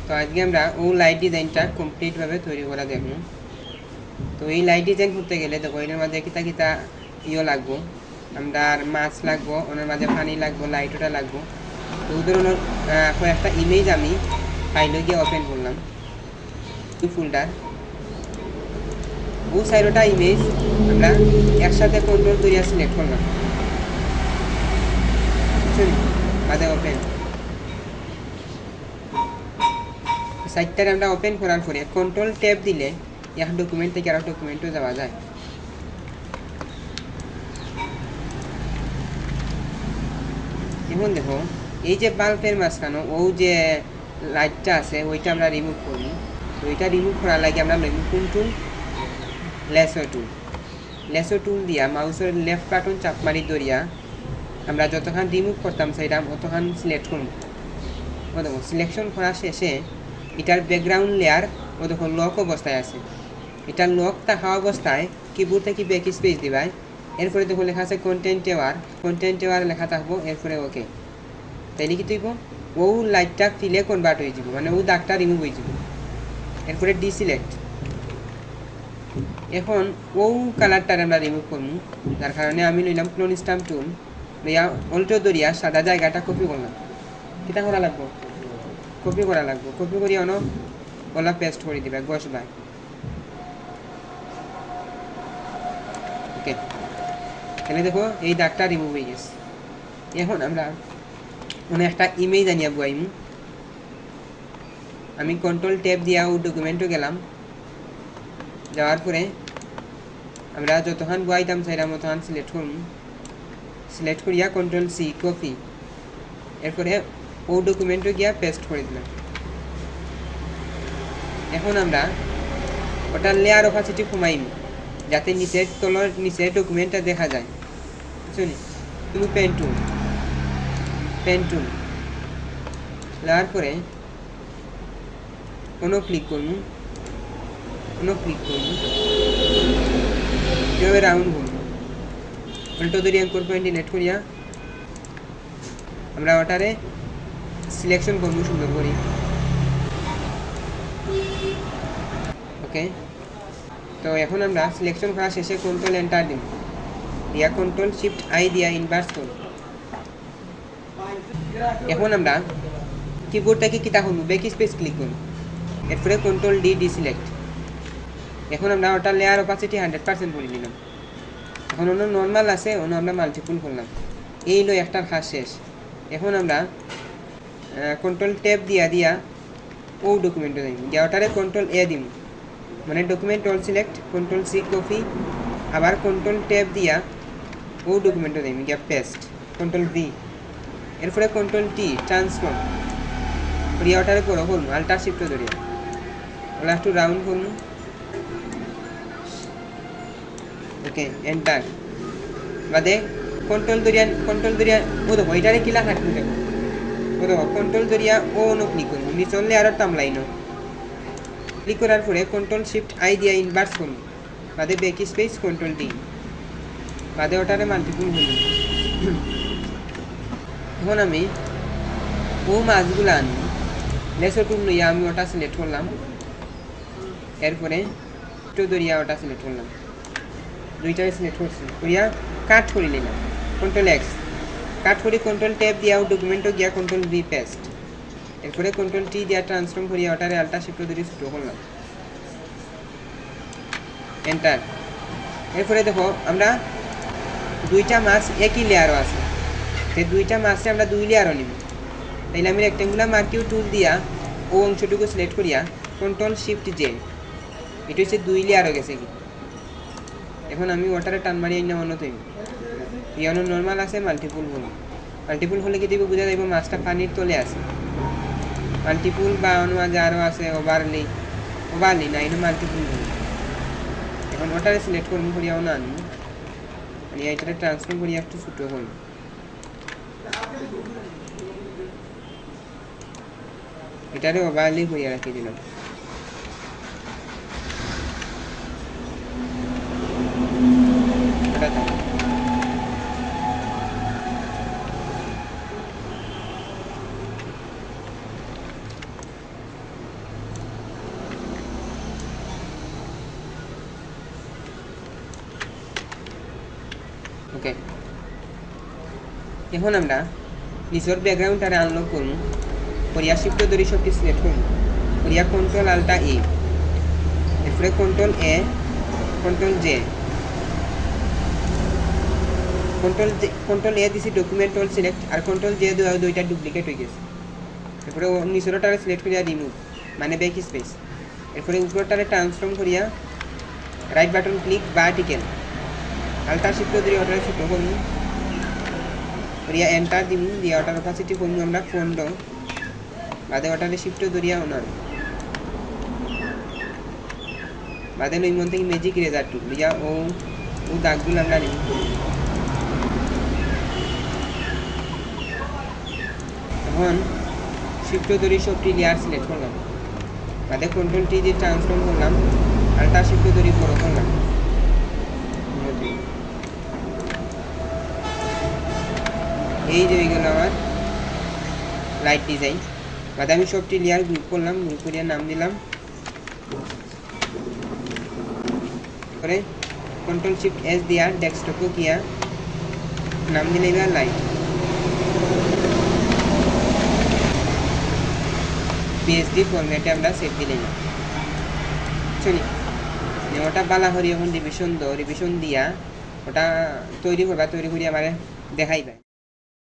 তো আজকে আমরা ও লাইট ডিজাইনটা কমপ্লিটভাবে তৈরি করা দেখব। তো এই লাইট ডিজাইন করতে গেলে দেখো এর মাঝে কিতা কিতা লাগবো, আমরা মাছ লাগবো, ওনার মাঝে পানি লাগবো, লাইট ওটা লাগবো। তো ওই ধরনের কয়েকটা ইমেজ আমি ফাইলে গিয়ে ওপেন করলাম ফোল্ডার। ও সাইডটা ইমেজ আমরা একসাথে কন্ট্রোল করিয়া সিলেক্ট করলাম, মাঝে ওপেন সাইটটা আমরা ওপেন করার পরে কন্ট্রোল ট্যাব দিলে এক ডকুমেন্ট থেকে আরেক ডকুমেন্টও যাওয়া যায়। এখন দেখো এই যে বাল্বের মাঝখানে ও যে লাইটটা আছে ওইটা আমরা রিমুভ করি। তো ওইটা রিমুভ করার লাগে আমরা কোন টুল, লেসো টুল দিয়া মাউসের লেফট বাটন চাপ মারি ধরিয়া আমরা যতক্ষণ রিমুভ করতাম সেটা অতক্ষণ সিলেক্ট করব। ও দেখো সিলেকশন করা শেষে এটার ব্যাকগ্রাউন্ড লেয়ার ও দেখো লক অবস্থায় আছে। এটা লক থাকা অবস্থায় কিবোর্ড থেকে ব্যাক স্পেস দিবাই। এরপরে দেখো লেখা আছে কন্টেন্ট টাওয়ার লেখা থাকবো, এরপরে ওকে। তাইলে কি তুইব ও লাইটটা ফিলে কনভার্ট হয়ে যাব, মানে ও দাগটা রিমুভ হয়ে যাব। এরপরে ডিসিলেক্ট। এখন ও কালারটা আমরা রিমুভ করবো, যার কারণে আমি নিলাম ক্লোন স্টাম্প টুল, লইয়া অল্টো দরিয়া সাদা জায়গাটা কপি করলাম। কিটা করা লাগবো, কপি করা লাগবো। কপি করি অন ওলা পেস্ট করে দিবা বসবাই। ওকে, তাহলে দেখো এই দাগটা রিমুভ হয়ে গেছে। এখন আমরা মনে একটা ইমেজ আনিয়া বুয়াইম। আমি কন্ট্রোল ট্যাব দিয়া ও ডকুমেন্টও গেলাম, যাওয়ার পরে আমরা যতক্ষণ বুয়াইতাম সেটা মতখান সিলেক্ট করুন। সিলেক্ট করিয়া কন্ট্রোল সি কপি, এরপরে ও ডকুমেন্টও গিয়া পেস্ট করে দিলাম। এখন আমরা ওটার লেয়ার অপাসিটি কমাইম যাতে নিচের তলার নিচে ডকুমেন্টটা দেখা যায়। বুঝলি, তুমি পেন টুল দেওয়ার পরে কোনো ক্লিক করুন, এভাবে রাউন্ড করুন। উল্টো ধরি অঙ্কর পয়েন্ট ডিলেট করিয়া আমরা ওটারে সিলেকশন করবো সুন্দর করি। ওকে, তো এখন আমরা সিলেকশন করা শেষে কন্ট্রোল এন্টার দিব, দিয়া কন্ট্রোল শিফট আই দিয়া ইনভার্স করব। এখন আমরা কিবোর্ডটাকে কিতা করব, ব্যাক স্পেস ক্লিক করব, এরপরে কন্ট্রোল ডি ডিসিলেক্ট। এখন আমরা ওটা লেয়ার অপাসিটি 100% করে নিলাম। এখন অন্য নর্মাল আছে, অন্য আমরা মাল্টিপুল করলাম। এই হলো একটার কাজ শেষ। এখন আমরা কন্ট্রোল ট্যাব দিয়া ও ডকুমেন্টে যাই, দিয়া ওটারে কন্ট্রোল এ দিম, মানে document all select, control C copy, আবার কন্ট্রোল ট্যাব দিয়া ও ডকুমেন্টে যাই, গিয়া পেস্ট, কন্ট্রোল ভি, এরপরে কন্ট্রোল টি ট্রান্সফর্ম করিয়া ওটারে বড় করুন, আল্টার শিফট ধরিয়া ওলা একটু রাউন্ড করুন। ওকে, এন্টার বাদে কন্ট্রোল দরিয়া ও দেখো এটারে কিলা থাকবে, দেখো ও দেখো কন্ট্রোল দরিয়া ও নো ক্লিক করুন, নিচে লেয়ারের টামলাইন ক্লিক করার পরে কন্ট্রোল শিফট আই দিয়া ইনভার্স করুন, বাদে ব্যাক স্পেস কন্ট্রোল ডি, বাদে ওটারে মাল্টিপুল করুন। এখন আমি ও মাছগুলো আনি, লেসো টুল লইয়া আমি ওটা সিলেক্ট করলাম, এরপরে একটু দরিয়া ওটা সিলেক্ট করলাম, দুইটাই সিলেক্ট করছি, করিয়া কাট করে নিলাম, কন্ট্রোল এক্স কাট করি, কন্ট্রোল ট্যাব দিয়া ডকুমেন্টও গিয়া কন্ট্রোল ভি পেস্ট, এরপরে কন্ট্রোল টি দিয়া ট্রান্সফর্ম করিয়া ওটারে আল্টা শিফট ধরে ছোটো করলাম, এন্টার। এরপরে দেখো আমরা দুইটা মাছ একই লেয়ারও আছে, সেই দুইটা মাছকে আমরা দুই লেয়ারও নিব। তাইলে আমি রেক্টেঙ্গুলার মার্কিউ টুল দিয়া ও অংশটুকু সিলেক্ট করিয়া কন্ট্রোল শিফট জে, এটা হচ্ছে দুই লেয়ারও গেছে কি। এখন আমি ওটারে টান মারিয়ে না অন্য তৈরি ইয়ানো নর্মাল আছে, মাল্টিপুল হলে কি দিব বোঝা যাইব মাছটা পানির তলে আছে। মাল্টিপুল বা অন্য মাঝে আরও আছে ওভারলি না, এটা মাল্টিপুল হল। এখন ওটারে সিলেক্ট করবো, করিয়া না আনবো, মানে এটারে ট্রান্সফর্ম করিয়া একটু ছোটো করব। এটারে ওভারলি করিয়া রাখি দিলাম। ওকে এখন আমরা নিচের ব্যাকগ্রাউন্ডটারে আনলক করুন করিয়া শিফট ধরে সবটি সিলেক্ট করুন করিয়া কন্ট্রোল আল্টা ই এরপরে কন্ট্রোল এ কন্ট্রোল জে কন্ট্রোল এ দিছি ডকুমেন্ট অল সিলেক্ট আর কন্ট্রোল জে দেওয়া দুইটা ডুপ্লিকেট হয়ে গেছে এরপরে নিচেরটারে সিলেক্ট করিয়া রিমুভ মানে ব্যাক স্পেস এরপরে উপরটারে ট্রান্সফর্ম করিয়া right button click vertical ultra shift ধরে ওটারে ছোট করুন করিয়া এন্টার দিন দিয়া ওটার অপাসিটি করুন আমরা 15 বাদে ওটারে শিফট ধরিয়া ওনার বাদে ওই মধ্যে ম্যাজিক ইরেজার টুল দিয়া ও দাগগুলো আমরা রিমুভ করি এখন শিফট ধরে সবটি লেয়ার সিলেক্ট করলাম বাদে কন্ট্রোল টি দিয়ে ট্রান্সফর্ম করলাম আল্টা শিফট ধরে বড় করলাম এই যে হয়ে গেল আমার লাইট ডিজাইন বাদে আমি সবটি লেয়ার গ্রুপ করলাম গ্রুপ করিয়া নাম দিলাম করে কন্ট্রোল শিফট এস দিয়া ডেস্কটপে গিয়া নাম দিলে এবার লাইট পিএসডি ফরম্যাটে আমরা সেভ দিলে না চলি ওটা বালা হরি এখন রিভিশন দিয়া ওটা তৈরি করিয়া আমার দেখাইবে